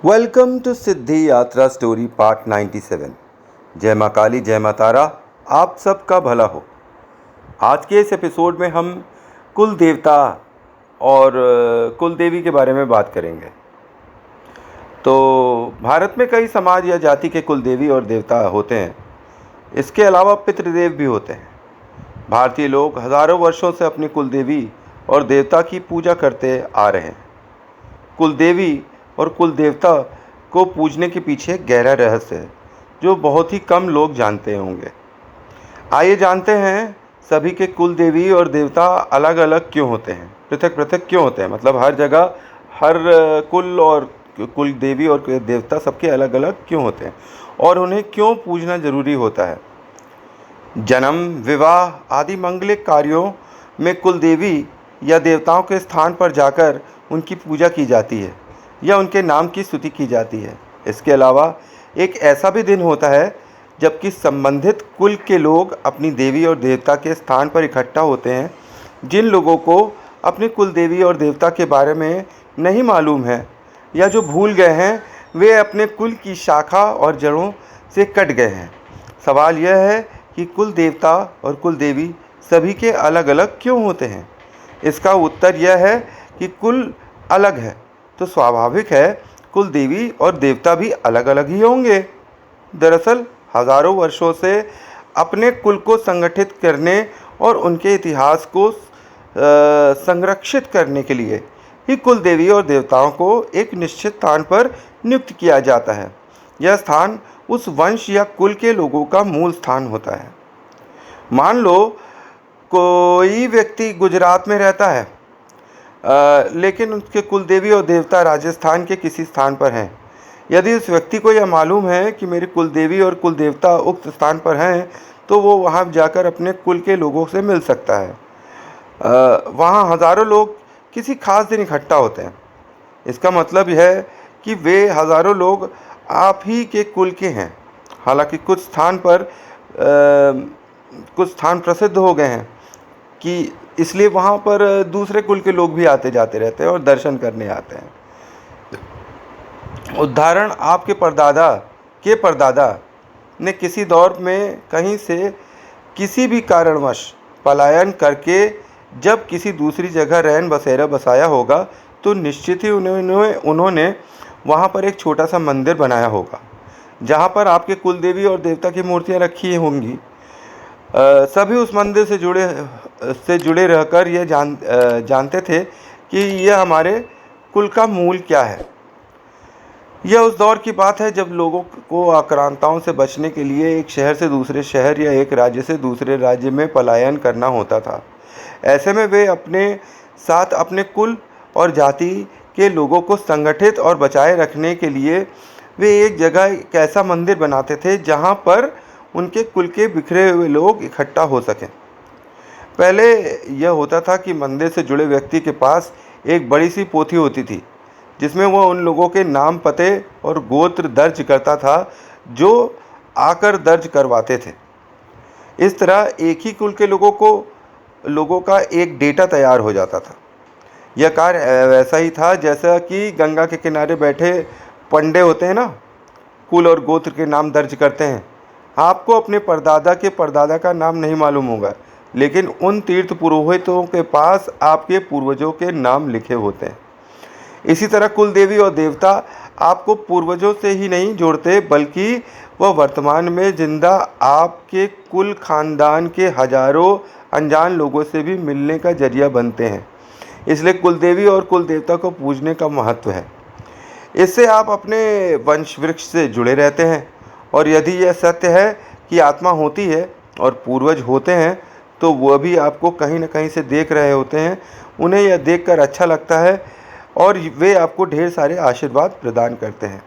Welcome to सिद्धि यात्रा story part 97। जय माँ काली, जय माँ तारा, आप सबका भला हो। आज के इस एपिसोड में हम कुल देवता और कुल देवी के बारे में बात करेंगे। तो भारत में कई समाज या जाति के कुल देवी और देवता होते हैं। इसके अलावा पितृदेव भी होते हैं। भारतीय लोग हज़ारों वर्षों से अपनी कुल देवी और देवता की पूजा करते आ रहे हैं। कुल देवी और कुल देवता को पूजने के पीछे एक गहरा रहस्य है जो बहुत ही कम लोग जानते होंगे। आइए जानते हैं सभी के कुल देवी और देवता अलग अलग क्यों होते हैं, पृथक पृथक क्यों होते हैं। मतलब हर जगह हर कुल और कुल देवी और देवता सबके अलग अलग क्यों होते हैं और उन्हें क्यों पूजना जरूरी होता है। जन्म, विवाह आदि मंगलिक कार्यों में कुल देवी या देवताओं के स्थान पर जाकर उनकी पूजा की जाती है या उनके नाम की स्तुति की जाती है। इसके अलावा एक ऐसा भी दिन होता है जबकि संबंधित कुल के लोग अपनी देवी और देवता के स्थान पर इकट्ठा होते हैं। जिन लोगों को अपनी कुल देवी और देवता के बारे में नहीं मालूम है या जो भूल गए हैं, वे अपने कुल की शाखा और जड़ों से कट गए हैं। सवाल यह है कि कुल देवता और कुल देवी सभी के अलग अलग क्यों होते हैं। इसका उत्तर यह है कि कुल अलग है तो स्वाभाविक है कुल देवी और देवता भी अलग अलग ही होंगे। दरअसल हजारों वर्षों से अपने कुल को संगठित करने और उनके इतिहास को संरक्षित करने के लिए ही कुल देवी और देवताओं को एक निश्चित स्थान पर नियुक्त किया जाता है। यह स्थान उस वंश या कुल के लोगों का मूल स्थान होता है। मान लो कोई व्यक्ति गुजरात में रहता है लेकिन उसके कुल देवी और देवता राजस्थान के किसी स्थान पर हैं। यदि उस व्यक्ति को यह मालूम है कि मेरी कुल देवी और कुल देवता उक्त स्थान पर हैं, तो वो वहाँ जाकर अपने कुल के लोगों से मिल सकता है। वहाँ हज़ारों लोग किसी खास दिन इकट्ठा होते हैं। इसका मतलब यह है कि वे हज़ारों लोग आप ही के कुल के हैं। हालांकि कुछ स्थान प्रसिद्ध हो गए हैं कि इसलिए वहाँ पर दूसरे कुल के लोग भी आते जाते रहते हैं और दर्शन करने आते हैं। उदाहरण, आपके परदादा ने किसी दौर में कहीं से किसी भी कारणवश पलायन करके जब किसी दूसरी जगह रैन बसेरा बसाया होगा, तो निश्चित ही उन्होंने वहाँ पर एक छोटा सा मंदिर बनाया होगा जहाँ पर आपके कुल देवी और देवता की मूर्तियाँ रखी होंगी। सभी उस मंदिर से जुड़े रहकर यह जानते थे कि यह हमारे कुल का मूल क्या है। यह उस दौर की बात है जब लोगों को आक्रांताओं से बचने के लिए एक शहर से दूसरे शहर या एक राज्य से दूसरे राज्य में पलायन करना होता था। ऐसे में वे अपने साथ अपने कुल और जाति के लोगों को संगठित और बचाए रखने के लिए वे एक जगह एक ऐसा मंदिर बनाते थे जहाँ पर उनके कुल के बिखरे हुए लोग इकट्ठा हो सकें। पहले यह होता था कि मंदिर से जुड़े व्यक्ति के पास एक बड़ी सी पोथी होती थी जिसमें वह उन लोगों के नाम, पते और गोत्र दर्ज करता था जो आकर दर्ज करवाते थे। इस तरह एक ही कुल के लोगों का एक डेटा तैयार हो जाता था। यह कार्य वैसा ही था जैसा कि गंगा के किनारे बैठे पंडे होते हैं ना, कुल और गोत्र के नाम दर्ज करते हैं। आपको अपने परदादा का नाम नहीं मालूम होगा, लेकिन उन तीर्थ पुरोहितों के पास आपके पूर्वजों के नाम लिखे होते हैं। इसी तरह कुल देवी और देवता आपको पूर्वजों से ही नहीं जोड़ते, बल्कि वह वर्तमान में जिंदा आपके कुल खानदान के हजारों अनजान लोगों से भी मिलने का जरिया बनते हैं। इसलिए कुल देवी और कुल देवता को पूजने का महत्व है। इससे आप अपने वंश वृक्ष से जुड़े रहते हैं, और यदि यह सत्य है कि आत्मा होती है और पूर्वज होते हैं, तो वह भी आपको कहीं न कहीं से देख रहे होते हैं। उन्हें यह देखकर अच्छा लगता है और वे आपको ढेर सारे आशीर्वाद प्रदान करते हैं।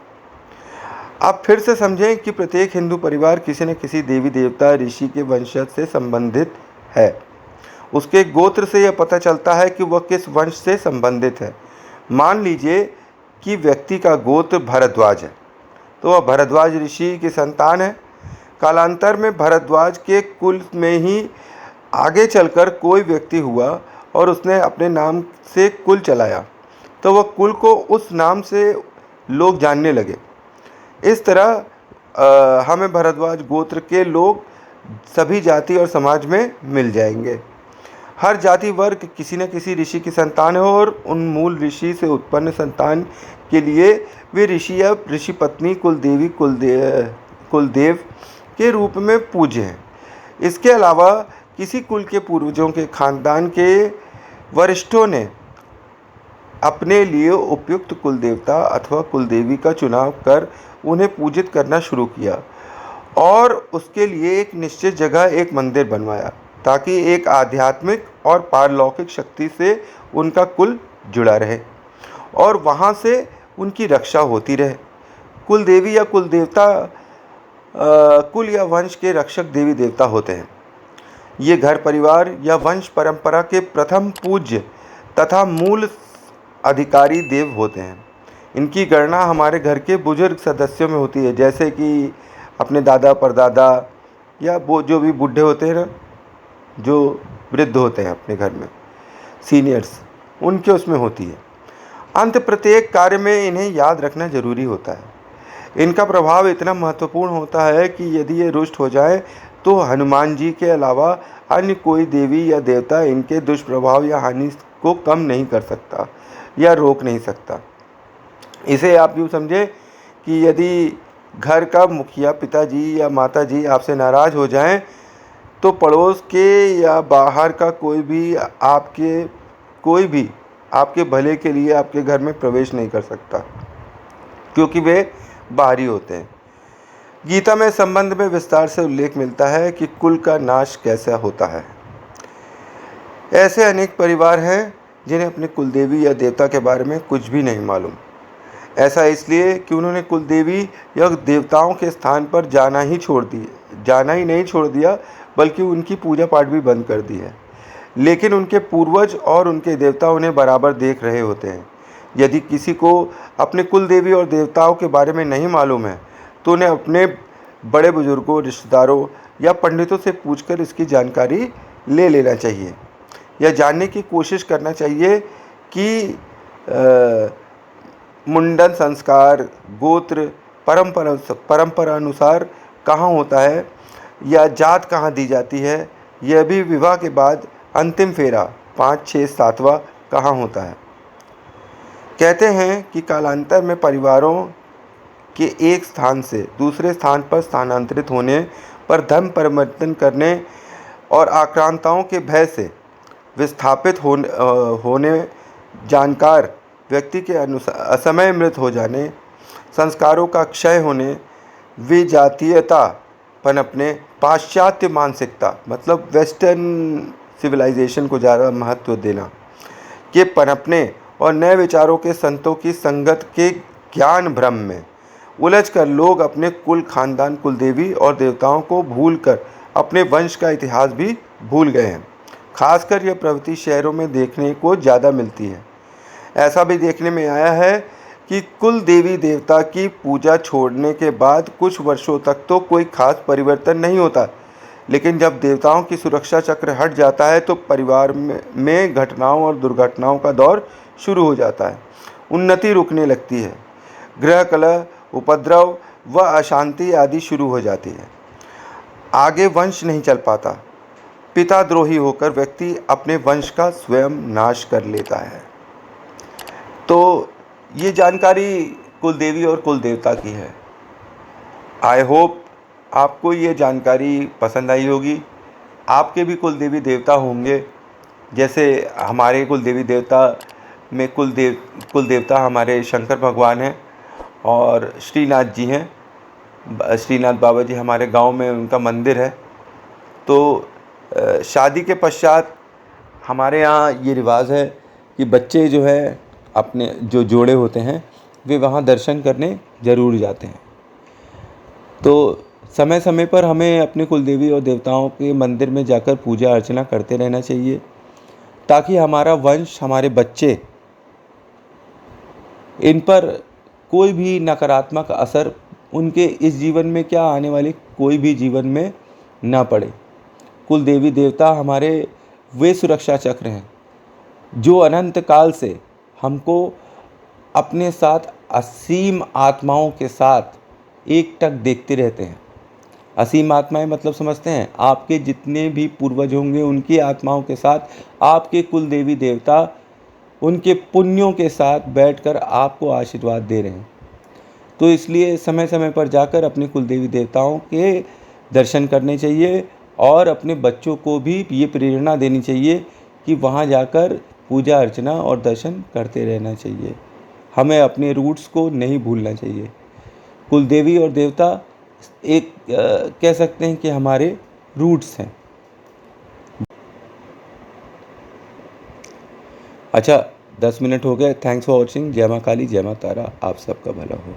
आप फिर से समझें कि प्रत्येक हिंदू परिवार किसी न किसी देवी देवता ऋषि के वंशज से संबंधित है। उसके गोत्र से यह पता चलता है कि वह किस वंश से संबंधित है। मान लीजिए कि व्यक्ति का गोत्र भरद्वाज है, तो वह भरद्वाज ऋषि की संतान है। कालांतर में भरद्वाज के कुल में ही आगे चलकर कोई व्यक्ति हुआ और उसने अपने नाम से कुल चलाया, तो वह कुल को उस नाम से लोग जानने लगे। इस तरह हमें भरद्वाज गोत्र के लोग सभी जाति और समाज में मिल जाएंगे। हर जाति वर्ग किसी न किसी ऋषि की संतान है और उन मूल ऋषि से उत्पन्न संतान के लिए वे ऋषि या ऋषि पत्नी कुलदेवी कुलदेव के रूप में पूज्य हैं। इसके अलावा किसी कुल के पूर्वजों के खानदान के वरिष्ठों ने अपने लिए उपयुक्त कुलदेवता अथवा कुलदेवी का चुनाव कर उन्हें पूजित करना शुरू किया और उसके लिए एक निश्चित जगह एक मंदिर बनवाया ताकि एक आध्यात्मिक और पारलौकिक शक्ति से उनका कुल जुड़ा रहे और वहाँ से उनकी रक्षा होती रहे। कुलदेवी या कुलदेवता कुल या वंश के रक्षक देवी देवता होते हैं। ये घर परिवार या वंश परंपरा के प्रथम पूज्य तथा मूल अधिकारी देव होते हैं। इनकी गणना हमारे घर के बुजुर्ग सदस्यों में होती है, जैसे कि अपने दादा परदादा या वो जो भी बूढ़े होते हैं ना, जो वृद्ध होते हैं अपने घर में, सीनियर्स, उनके उसमें होती है। अंत प्रत्येक कार्य में इन्हें याद रखना जरूरी होता है। इनका प्रभाव इतना महत्वपूर्ण होता है कि यदि ये रुष्ट हो जाए तो हनुमान जी के अलावा अन्य कोई देवी या देवता इनके दुष्प्रभाव या हानि को कम नहीं कर सकता या रोक नहीं सकता। इसे आप यूँ समझे कि यदि घर का मुखिया पिताजी या माताजी आपसे नाराज़ हो जाएं तो पड़ोस के या बाहर का कोई भी आपके भले के लिए आपके घर में प्रवेश नहीं कर सकता, क्योंकि वे बाहरी होते हैं। गीता में संबंध में विस्तार से उल्लेख मिलता है कि कुल का नाश कैसा होता है। ऐसे अनेक परिवार हैं जिन्हें अपने कुलदेवी या देवता के बारे में कुछ भी नहीं मालूम। ऐसा इसलिए कि उन्होंने कुलदेवी या देवताओं के स्थान पर जाना ही नहीं छोड़ दिया, बल्कि उनकी पूजा पाठ भी बंद कर दी है। लेकिन उनके पूर्वज और उनके देवता उन्हें बराबर देख रहे होते हैं। यदि किसी को अपने कुलदेवी और देवताओं के बारे में नहीं मालूम है तो उन्हें अपने बड़े बुजुर्गों, रिश्तेदारों या पंडितों से पूछकर इसकी जानकारी ले लेना चाहिए या जानने की कोशिश करना चाहिए कि मुंडन संस्कार गोत्र परंपरा अनुसार कहाँ होता है या जात कहाँ दी जाती है। यह भी विवाह के बाद अंतिम फेरा 5, 6, 7वां कहाँ होता है। कहते हैं कि कालांतर में परिवारों के एक स्थान से दूसरे स्थान पर स्थानांतरित होने पर धर्म परिवर्तन करने और आक्रांताओं के भय से विस्थापित होने जानकार व्यक्ति के असमय मृत हो जाने, संस्कारों का क्षय होने, विजातीयता पनपने, पाश्चात्य मानसिकता मतलब वेस्टर्न सिविलाइजेशन को ज़्यादा महत्व देना के पनपने और नए विचारों के संतों की संगत के ज्ञान भ्रम में उलझकर लोग अपने कुल खानदान कुलदेवी और देवताओं को भूलकर अपने वंश का इतिहास भी भूल गए हैं। खासकर यह प्रवृत्ति शहरों में देखने को ज़्यादा मिलती है। ऐसा भी देखने में आया है कि कुल देवी देवता की पूजा छोड़ने के बाद कुछ वर्षों तक तो कोई खास परिवर्तन नहीं होता, लेकिन जब देवताओं की सुरक्षा चक्र हट जाता है तो परिवार में घटनाओं और दुर्घटनाओं का दौर शुरू हो जाता है। उन्नति रुकने लगती है, गृह कलह, उपद्रव व अशांति आदि शुरू हो जाती है। आगे वंश नहीं चल पाता। पिता द्रोही होकर व्यक्ति अपने वंश का स्वयं नाश कर लेता है। तो ये जानकारी कुलदेवी और कुलदेवता की है। आई होप आपको ये जानकारी पसंद आई होगी। आपके भी कुलदेवी देवता होंगे, जैसे हमारे कुलदेवी देवता में कुलदेवता हमारे शंकर भगवान हैं और श्रीनाथ जी हैं। श्रीनाथ बाबा जी हमारे गांव में उनका मंदिर है। तो शादी के पश्चात हमारे यहाँ ये रिवाज़ है कि बच्चे जो है अपने जो जोड़े होते हैं वे वहाँ दर्शन करने ज़रूर जाते हैं। तो समय समय पर हमें अपने कुलदेवी और देवताओं के मंदिर में जाकर पूजा अर्चना करते रहना चाहिए, ताकि हमारा वंश, हमारे बच्चे, इन पर कोई भी नकारात्मक असर उनके इस जीवन में क्या आने वाले कोई भी जीवन में ना पड़े। कुल देवी देवता हमारे वे सुरक्षा चक्र हैं जो अनंत काल से हमको अपने साथ असीम आत्माओं के साथ एकटक देखते रहते हैं। असीम आत्माएं मतलब समझते हैं, आपके जितने भी पूर्वज होंगे उनकी आत्माओं के साथ आपके कुल देवी देवता उनके पुण्यों के साथ बैठकर आपको आशीर्वाद दे रहे हैं। तो इसलिए समय समय पर जाकर अपने कुल देवी देवताओं के दर्शन करने चाहिए और अपने बच्चों को भी ये प्रेरणा देनी चाहिए कि वहाँ जाकर पूजा अर्चना और दर्शन करते रहना चाहिए। हमें अपने रूट्स को नहीं भूलना चाहिए। कुल देवी और देवता एक कह सकते हैं कि हमारे रूट्स हैं। अच्छा, 10 मिनट हो गए। Thanks for watching. जय माँ काली, जय माँ तारा। आप सबका भला हो।